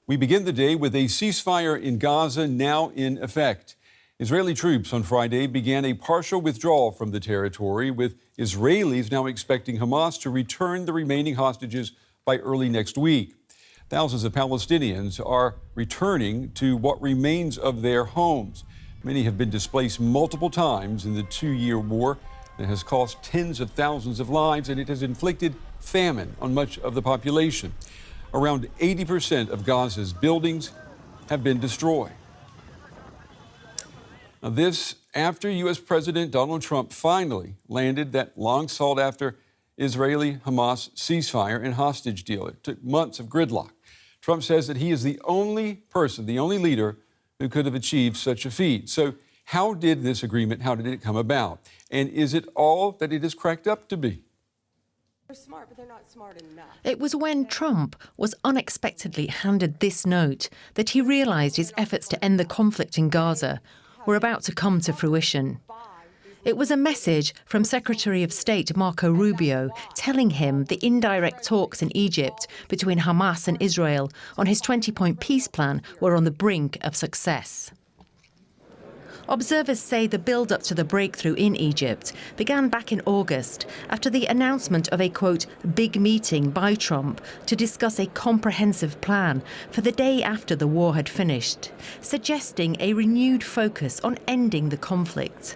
We begin the day with a ceasefire in Gaza now in effect. Israeli troops on Friday began a partial withdrawal from the territory, with Israelis now expecting Hamas to return the remaining hostages by early next week. Thousands of Palestinians are returning to what remains of their homes. Many have been displaced multiple times in the two-year war that has cost tens of thousands of lives, and it has inflicted famine on much of the population. Around 80% of Gaza's buildings have been destroyed. Now, this after U.S. President Donald Trump finally landed that long sought after Israeli-Hamas ceasefire and hostage deal. It took months of gridlock. Trump says that he is the only person, the only leader who could have achieved such a feat. So how did this agreement, how did it come about? And is it all that it is cracked up to be? They're smart, but they're not smart enough. It was when Trump was unexpectedly handed this note that he realised his efforts to end the conflict in Gaza were about to come to fruition. It was a message from Secretary of State Marco Rubio telling him the indirect talks in Egypt between Hamas and Israel on his 20-point peace plan were on the brink of success. Observers say the build-up to the breakthrough in Egypt began back in August after the announcement of a, quote, big meeting by Trump to discuss a comprehensive plan for the day after the war had finished, suggesting a renewed focus on ending the conflict.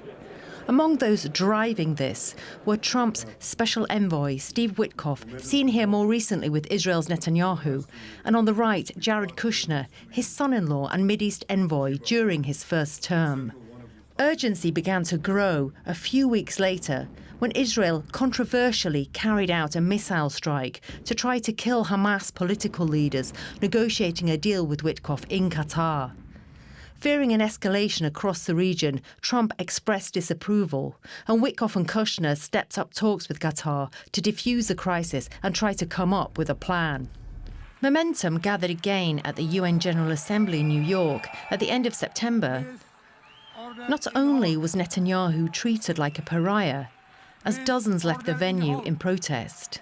Among those driving this were Trump's special envoy, Steve Witkoff, seen here more recently with Israel's Netanyahu, and on the right, Jared Kushner, his son-in-law and Mideast envoy during his first term. Urgency began to grow a few weeks later when Israel controversially carried out a missile strike to try to kill Hamas political leaders negotiating a deal with Witkoff in Qatar. Fearing an escalation across the region, Trump expressed disapproval, and Witkoff and Kushner stepped up talks with Qatar to defuse the crisis and try to come up with a plan. Momentum gathered again at the UN General Assembly in New York at the end of September. Not only was Netanyahu treated like a pariah, as dozens left the venue in protest,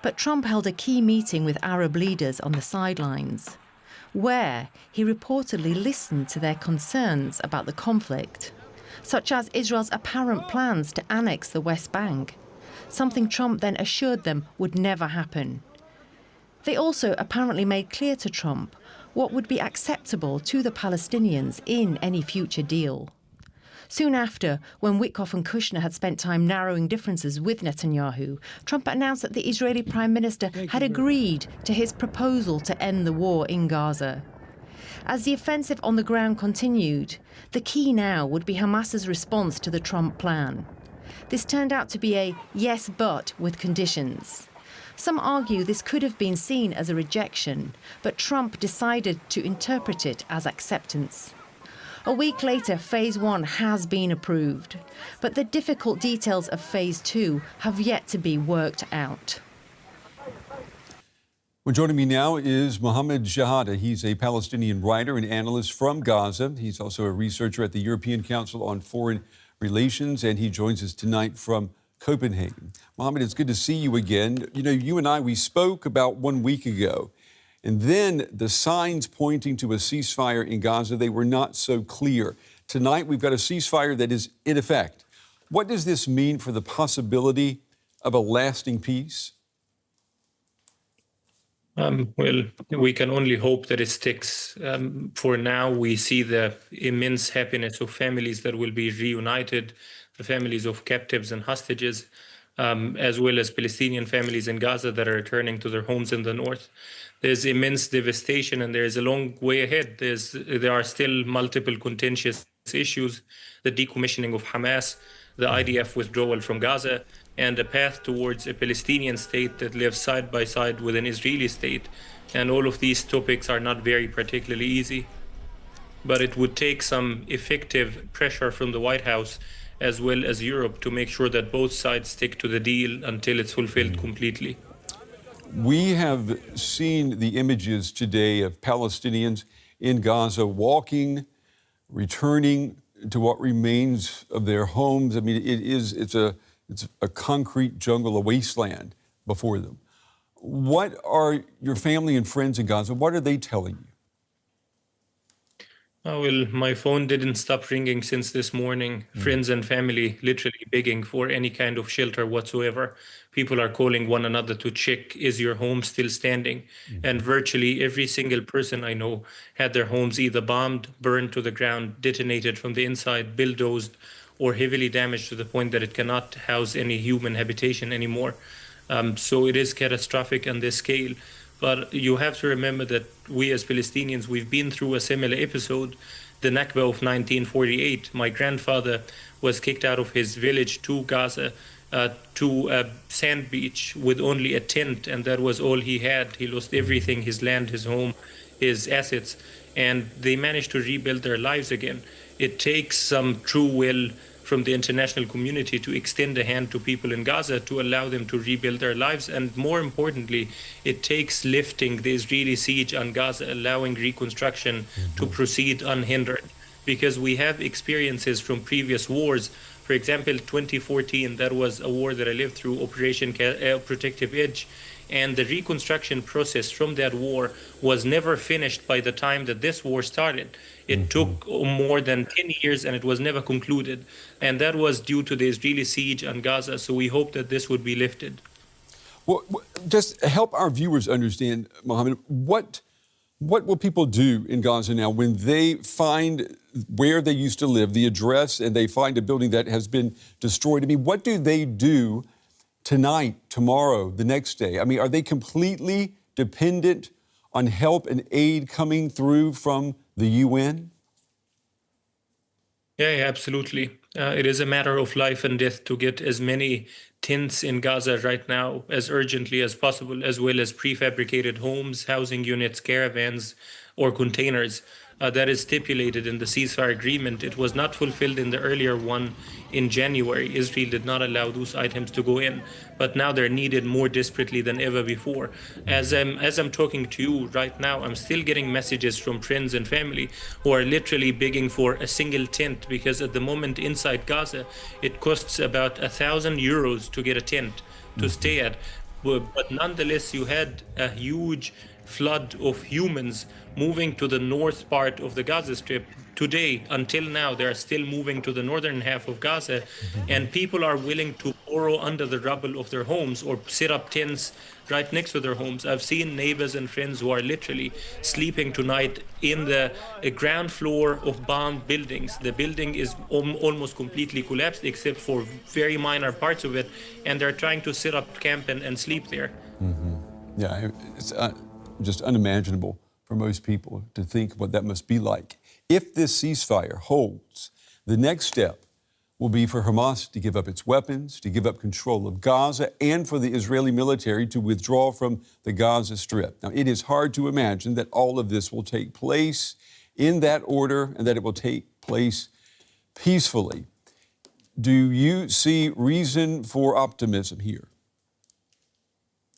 but Trump held a key meeting with Arab leaders on the sidelines, where he reportedly listened to their concerns about the conflict, such as Israel's apparent plans to annex the West Bank, something Trump then assured them would never happen. They also apparently made clear to Trump what would be acceptable to the Palestinians in any future deal. Soon after, when Witkoff and Kushner had spent time narrowing differences with Netanyahu, Trump announced that the Israeli Prime Minister had agreed to his proposal to end the war in Gaza. As the offensive on the ground continued, the key now would be Hamas's response to the Trump plan. This turned out to be a yes, but with conditions. Some argue this could have been seen as a rejection, but Trump decided to interpret it as acceptance. A week later, Phase 1 has been approved, but the difficult details of Phase 2 have yet to be worked out. Well, joining me now is Mohammed Shehada. He's a Palestinian writer and analyst from Gaza. He's also a researcher at the European Council on Foreign Relations, and he joins us tonight from Copenhagen. Mohammed, it's good to see you again. You know, you and I, we spoke about 1 week ago, and then the signs pointing to a ceasefire in Gaza, they were not so clear. Tonight, we've got a ceasefire that is in effect. What does this mean for the possibility of a lasting peace? Well, we can only hope that it sticks. For now, we see the immense happiness of families that will be reunited, the families of captives and hostages, as well as Palestinian families in Gaza that are returning to their homes in the north. There's immense devastation, and there's a long way ahead. There are still multiple contentious issues, the decommissioning of Hamas, the IDF withdrawal from Gaza, and a path towards a Palestinian state that lives side by side with an Israeli state. And all of these topics are not very particularly easy. But it would take some effective pressure from the White House as well as Europe to make sure that both sides stick to the deal until it's fulfilled completely. We have seen the images today of Palestinians in Gaza walking, returning to what remains of their homes. I mean, it's a concrete jungle, a wasteland before them. What are your family and friends in Gaza, what are they telling you? Oh, well, my phone didn't stop ringing since this morning. Friends and family literally begging for any kind of shelter whatsoever. People are calling one another to check, is your home still standing? And virtually every single person I know had their homes either bombed, burned to the ground, detonated from the inside, bulldozed, or heavily damaged to the point that it cannot house any human habitation anymore. So it is catastrophic on this scale. But you have to remember that we as Palestinians, we've been through a similar episode, the Nakba of 1948. My grandfather was kicked out of his village to Gaza, to a sand beach with only a tent, and that was all he had. He lost everything, his land, his home, his assets, and they managed to rebuild their lives again. It takes some true will from the international community to extend a hand to people in Gaza to allow them to rebuild their lives. And more importantly, it takes lifting the Israeli siege on Gaza, allowing reconstruction to proceed unhindered. Because we have experiences from previous wars. For example, 2014, that was a war that I lived through, Operation Protective Edge. And the reconstruction process from that war was never finished by the time that this war started. It took more than 10 years and it was never concluded. And that was due to the Israeli siege on Gaza. So we hope that this would be lifted. Well, just help our viewers understand, Mohammed, what will people do in Gaza now when they find where they used to live, the address, and they find a building that has been destroyed? I mean, what do they do tonight, tomorrow, the next day? I mean, are they completely dependent on help and aid coming through from the UN? Yeah, absolutely. It is a matter of life and death to get as many tents in Gaza right now as urgently as possible, as well as prefabricated homes, housing units, caravans, or containers. That is stipulated in the ceasefire agreement. It was not fulfilled in the earlier one in January. Israel did not allow those items to go in, but now they're needed more desperately than ever before. As I'm talking to you right now, I'm still getting messages from friends and family who are literally begging for a single tent, because at the moment inside Gaza, it costs about 1,000 euros to get a tent to stay at. But nonetheless, you had a huge flood of humans moving to the north part of the Gaza Strip. Today, until now, they are still moving to the northern half of Gaza, and people are willing to burrow under the rubble of their homes or set up tents right next to their homes. I've seen neighbors and friends who are literally sleeping tonight in the ground floor of bombed buildings. The building is almost completely collapsed except for very minor parts of it, and they're trying to set up camp and sleep there. Yeah, it's just unimaginable for most people to think what that must be like. If this ceasefire holds, the next step will be for Hamas to give up its weapons, to give up control of Gaza, and for the Israeli military to withdraw from the Gaza Strip. Now, it is hard to imagine that all of this will take place in that order and that it will take place peacefully. Do you see reason for optimism here?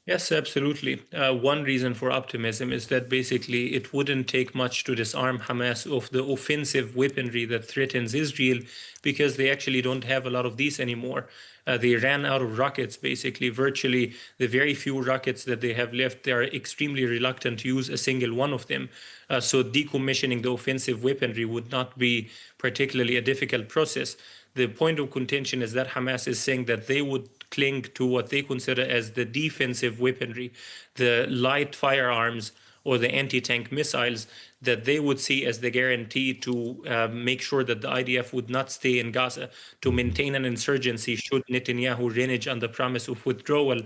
Yes, absolutely. One reason for optimism is that basically it wouldn't take much to disarm Hamas of the offensive weaponry that threatens Israel, because they actually don't have a lot of these anymore. They ran out of rockets, basically. Virtually the very few rockets that they have left, they are extremely reluctant to use a single one of them. So decommissioning the offensive weaponry would not be particularly a difficult process. The point of contention is that Hamas is saying that they would cling to what they consider as the defensive weaponry, the light firearms or the anti-tank missiles that they would see as the guarantee to make sure that the IDF would not stay in Gaza, to maintain an insurgency should Netanyahu renege on the promise of withdrawal.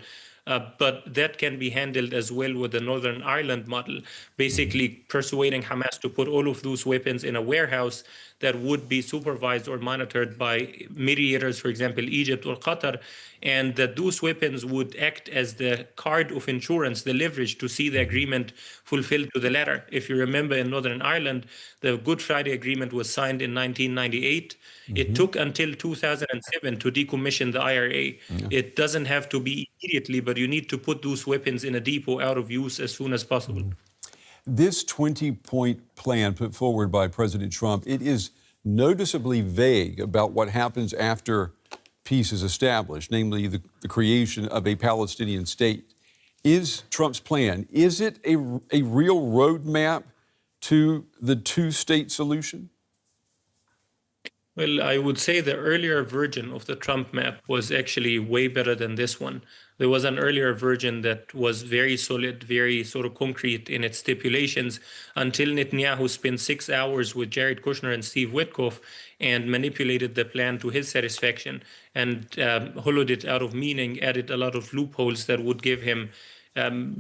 But that can be handled as well with the Northern Ireland model, basically persuading Hamas to put all of those weapons in a warehouse that would be supervised or monitored by mediators, for example, Egypt or Qatar, and that those weapons would act as the card of insurance, the leverage to see the agreement fulfilled to the letter. If you remember, in Northern Ireland, the Good Friday Agreement was signed in 1998. It took until 2007 to decommission the IRA. It doesn't have to be immediately, but you need to put those weapons in a depot out of use as soon as possible. This 20-point plan put forward by President Trump, it is noticeably vague about what happens after peace is established, namely the creation of a Palestinian state. is Trump's plan? Is it a real roadmap to the two-state solution? Well, I would say the earlier version of the Trump map was actually way better than this one. There was an earlier version that was very solid, very sort of concrete in its stipulations, until Netanyahu spent 6 hours with Jared Kushner and Steve Witkoff and manipulated the plan to his satisfaction and hollowed it out of meaning, added a lot of loopholes that would give him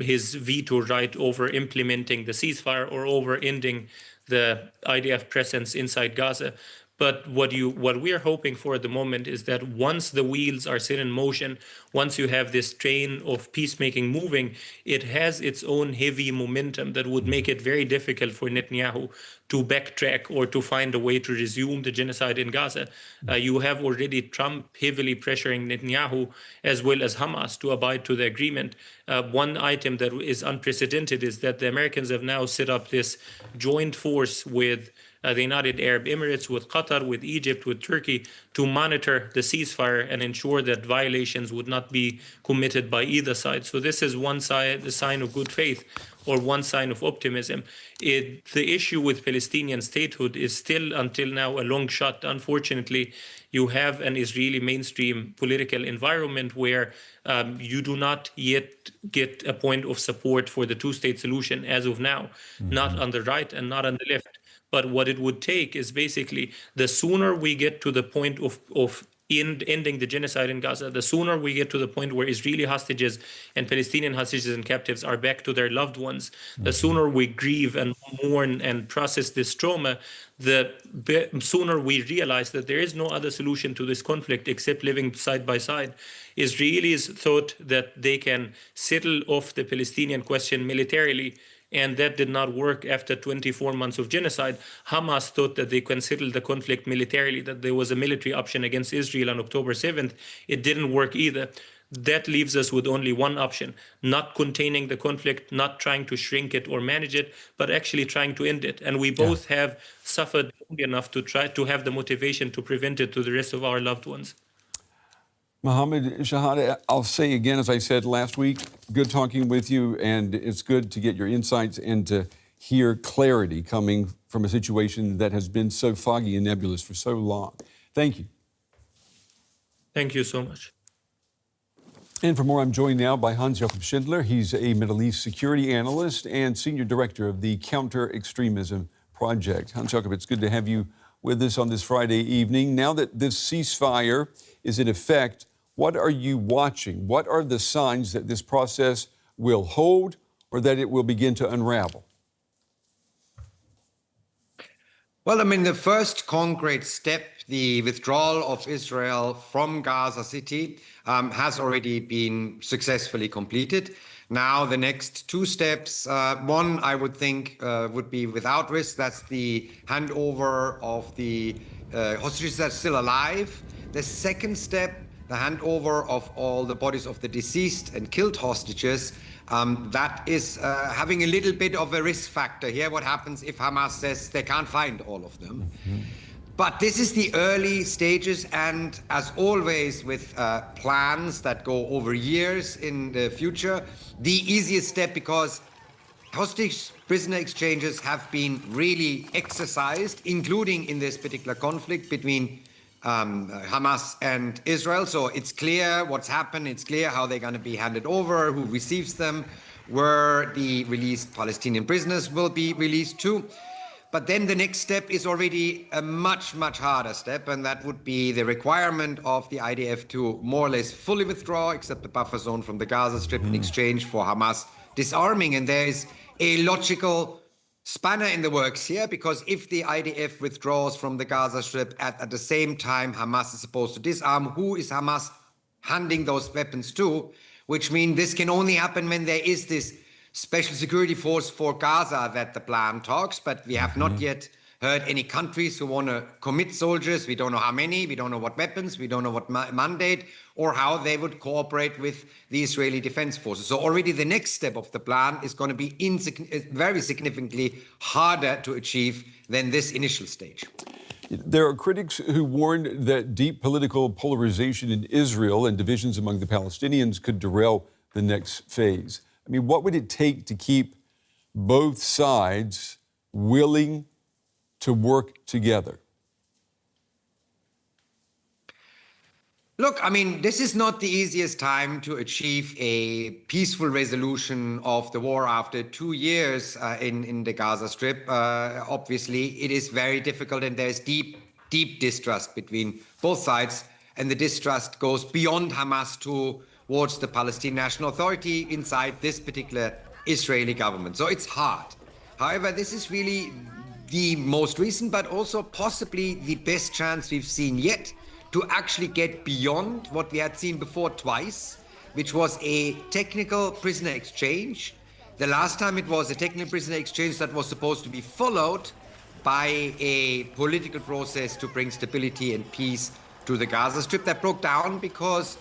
his veto right over implementing the ceasefire or over ending the IDF presence inside Gaza. But what we are hoping for at the moment is that once the wheels are set in motion, once you have this train of peacemaking moving, it has its own heavy momentum that would make it very difficult for Netanyahu to backtrack or to find a way to resume the genocide in Gaza. You have already Trump heavily pressuring Netanyahu as well as Hamas to abide to the agreement. One item that is unprecedented is that the Americans have now set up this joint force with the United Arab Emirates, with Qatar, with Egypt, with Turkey, to monitor the ceasefire and ensure that violations would not be committed by either side. So this is one side, the sign of good faith, or one sign of optimism. The issue with Palestinian statehood is still, until now, a long shot. Unfortunately, you have an Israeli mainstream political environment where you do not yet get a point of support for the two-state solution as of now, not on the right and not on the left. But what it would take is basically the sooner we get to the point of ending the genocide in Gaza, the sooner we get to the point where Israeli hostages and Palestinian hostages and captives are back to their loved ones, the sooner we grieve and mourn and process this trauma, the sooner we realize that there is no other solution to this conflict except living side by side. Israelis thought that they can settle off the Palestinian question militarily, and that did not work after 24 months of genocide. Hamas thought that they can settle the conflict militarily, that there was a military option against Israel on October 7th. It didn't work either. That leaves us with only one option: not containing the conflict, not trying to shrink it or manage it, but actually trying to end it. And we both have suffered long enough to try to have the motivation to prevent it to the rest of our loved ones. Mohammed, Shehada, I'll say again, as I said last week, good talking with you, and it's good to get your insights and to hear clarity coming from a situation that has been so foggy and nebulous for so long. Thank you. Thank you so much. And for more, I'm joined now by Hans-Jakob Schindler. He's a Middle East security analyst and senior director of the Counter-Extremism Project. Hans-Jakob, it's good to have you with us on this Friday evening. Now that this ceasefire is in effect, what are you watching? What are the signs that this process will hold or that it will begin to unravel? Well, I mean, the first concrete step, the withdrawal of Israel from Gaza City, has already been successfully completed. Now, the next two steps, one I would think would be without risk. That's the handover of the hostages that are still alive. The second step, the handover of all the bodies of the deceased and killed hostages, that is having a little bit of a risk factor here. What happens if Hamas says they can't find all of them? But this is the early stages, and as always with plans that go over years in the future, the easiest step, because hostage prisoner exchanges have been really exercised, including in this particular conflict between Hamas and Israel. So it's clear what's happened. It's clear how they're going to be handed over, who receives them, where the released Palestinian prisoners will be released to. But then the next step is already a much, much harder step, and that would be the requirement of the IDF to more or less fully withdraw, except the buffer zone from the Gaza Strip, in exchange for Hamas disarming. And there is a logical spanner in the works here, because if the IDF withdraws from the Gaza Strip at the same time Hamas is supposed to disarm, who is Hamas handing those weapons to? Which means this can only happen when there is this special security force for Gaza that the plan talks, but we have not yet heard any countries who want to commit soldiers. We don't know how many, we don't know what weapons, we don't know what mandate, or how they would cooperate with the Israeli Defense Forces. So already the next step of the plan is going to be very significantly harder to achieve than this initial stage. There are critics who warned that deep political polarization in Israel and divisions among the Palestinians could derail the next phase. I mean, what would it take to keep both sides willing to work together? Look, I mean, this is not the easiest time to achieve a peaceful resolution of the war after 2 years in the Gaza Strip. Obviously, it is very difficult, and there's deep distrust between both sides, and the distrust goes beyond Hamas towards the Palestinian National Authority inside this particular Israeli government. So it's hard. However, this is really the most recent, but also possibly the best chance we've seen yet to actually get beyond what we had seen before twice, which was a technical prisoner exchange. The last time it was a technical prisoner exchange that was supposed to be followed by a political process to bring stability and peace to the Gaza Strip that broke down because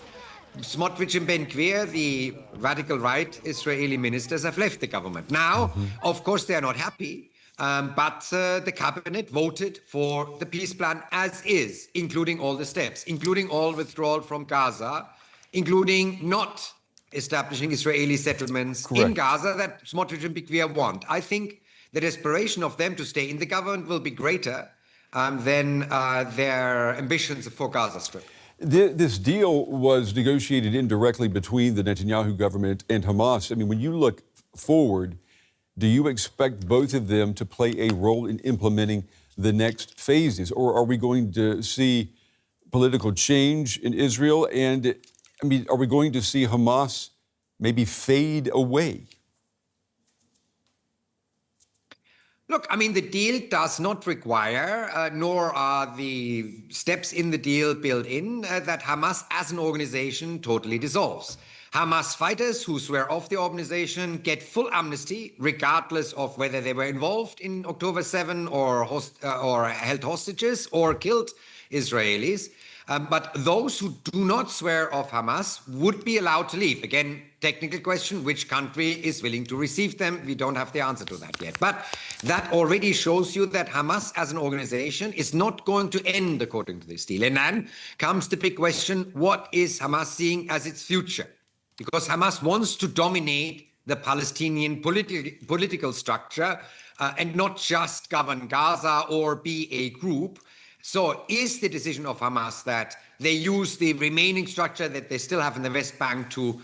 Smotrich and Ben-Gvir, the radical right Israeli ministers, have left the government. Now, of course, they are not happy. But the cabinet voted for the peace plan as is, including all the steps, including all withdrawal from Gaza, including not establishing Israeli settlements in Gaza that Smotrich and Ben-Gvir want. I think the desperation of them to stay in the government will be greater than their ambitions for Gaza Strip. This deal was negotiated indirectly between the Netanyahu government and Hamas. I mean, when you look forward, do you expect both of them to play a role in implementing the next phases? Or are we going to see political change in Israel? And, I mean, are we going to see Hamas maybe fade away? Look, I mean, the deal does not require, nor are the steps in the deal built in, that Hamas as an organization totally dissolves. Hamas fighters who swear off the organization get full amnesty, regardless of whether they were involved in October 7 or held hostages or killed Israelis. But those who do not swear off Hamas would be allowed to leave. Again, technical question, which country is willing to receive them? We don't have the answer to that yet. But that already shows you that Hamas as an organization is not going to end according to this deal. And then comes the big question, what is Hamas seeing as its future? Because Hamas wants to dominate the Palestinian political structure and not just govern Gaza or be a group. So is the decision of Hamas that they use the remaining structure that they still have in the West Bank to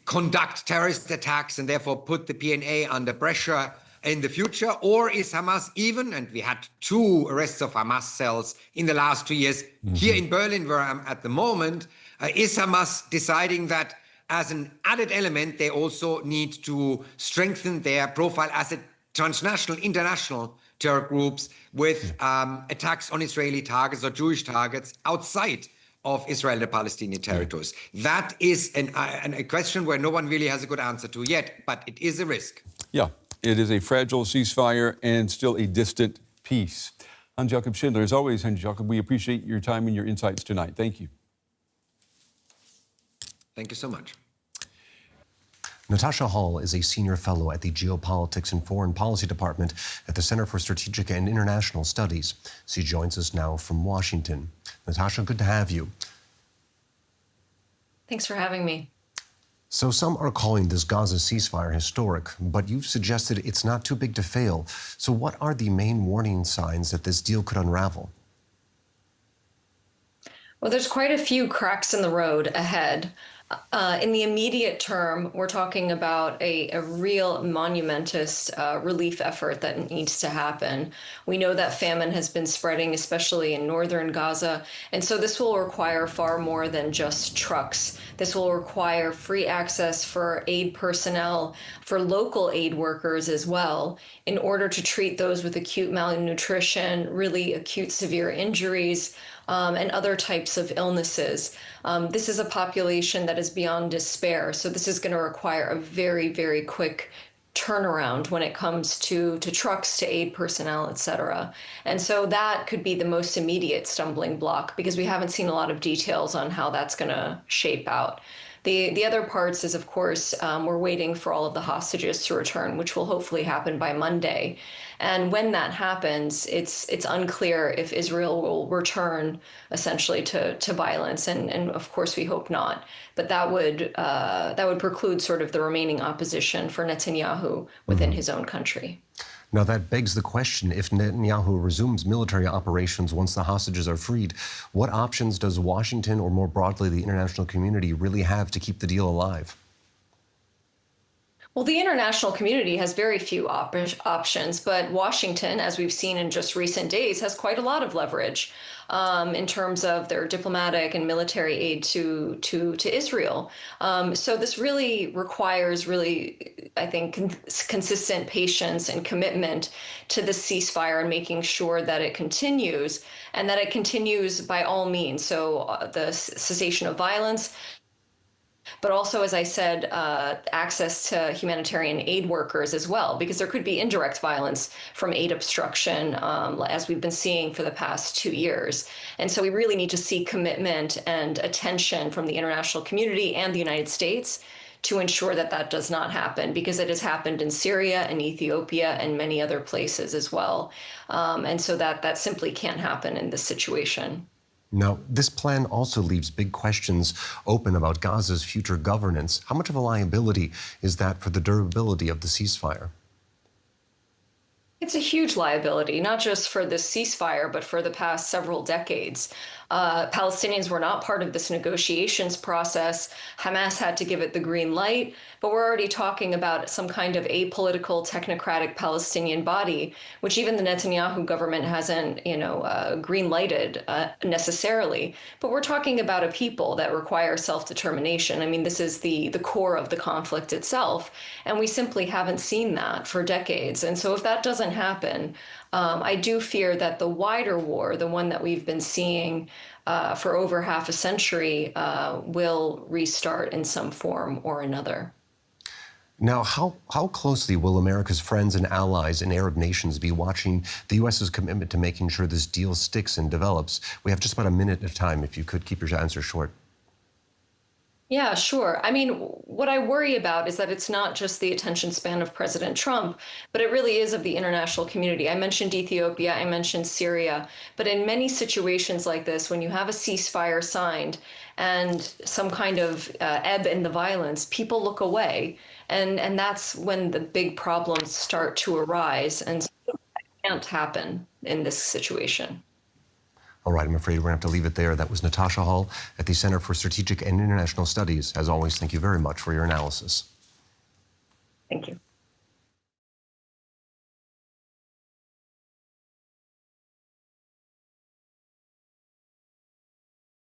conduct terrorist attacks and therefore put the PNA under pressure in the future? Or is Hamas even, and we had 2 arrests of Hamas cells in the last 2 years, here in Berlin where I'm at the moment, is Hamas deciding that as an added element, they also need to strengthen their profile as a transnational, international terror groups with attacks on Israeli targets or Jewish targets outside of Israel and Palestinian territories? That is a question where no one really has a good answer to yet, but it is a risk. Yeah, it is a fragile ceasefire and still a distant peace. Hans-Jakob Schindler, as always, Hans-Jakob, we appreciate your time and your insights tonight. Thank you. Thank you so much. Natasha Hall is a senior fellow at the Geopolitics and Foreign Policy Department at the Center for Strategic and International Studies. She joins us now from Washington. Natasha, good to have you. Thanks for having me. So some are calling this Gaza ceasefire historic, but you've suggested it's not too big to fail. So what are the main warning signs that this deal could unravel? Well, there's quite a few cracks in the road ahead. In the immediate term, we're talking about a real monumentous relief effort that needs to happen. We know that famine has been spreading, especially in northern Gaza. And so this will require far more than just trucks. This will require free access for aid personnel, for local aid workers as well, in order to treat those with acute malnutrition, really acute severe injuries, and other types of illnesses. This is a population that is beyond despair. So this is going to require a very, very quick turnaround when it comes to trucks, to aid personnel, et cetera. And so that could be the most immediate stumbling block because we haven't seen a lot of details on how that's going to shape out. The other parts is, of course, we're waiting for all of the hostages to return, which will hopefully happen by Monday. And when that happens, it's unclear if Israel will return essentially to violence, and of course we hope not. But that would preclude sort of the remaining opposition for Netanyahu within his own country. Now, that begs the question, if Netanyahu resumes military operations once the hostages are freed, what options does Washington, or more broadly the international community, really have to keep the deal alive? Well, the international community has very few options, but Washington, as we've seen in just recent days, has quite a lot of leverage in terms of their diplomatic and military aid to Israel. So this really requires, I think, consistent patience and commitment to the ceasefire and making sure that it continues, and that it continues by all means. So the cessation of violence, but also, as I said, access to humanitarian aid workers as well, because there could be indirect violence from aid obstruction, as we've been seeing for the past 2 years. And so we really need to see commitment and attention from the international community and the United States to ensure that that does not happen, because it has happened in Syria and Ethiopia and many other places as well. And so that simply can't happen in this situation. Now, this plan also leaves big questions open about Gaza's future governance. How much of a liability is that for the durability of the ceasefire? It's a huge liability, not just for the ceasefire, but for the past several decades. Palestinians were not part of this negotiations process. Hamas had to give it the green light, but we're already talking about some kind of apolitical, technocratic Palestinian body, which even the Netanyahu government hasn't, green lighted necessarily. But we're talking about a people that require self-determination. I mean, this is the core of the conflict itself, and we simply haven't seen that for decades. And so if that doesn't happen, I do fear that the wider war, the one that we've been seeing for over half a century, will restart in some form or another. Now, how closely will America's friends and allies in Arab nations be watching the U.S.'s commitment to making sure this deal sticks and develops? We have just about a minute of time, if you could keep your answer short. Yeah, sure. I mean, what I worry about is that it's not just the attention span of President Trump, but it really is of the international community. I mentioned Ethiopia, I mentioned Syria, but in many situations like this, when you have a ceasefire signed and some kind of ebb in the violence, people look away. And that's when the big problems start to arise. And so that can't happen in this situation. All right, I'm afraid we're going to have to leave it there. That was Natasha Hall at the Center for Strategic and International Studies. As always, thank you very much for your analysis. Thank you.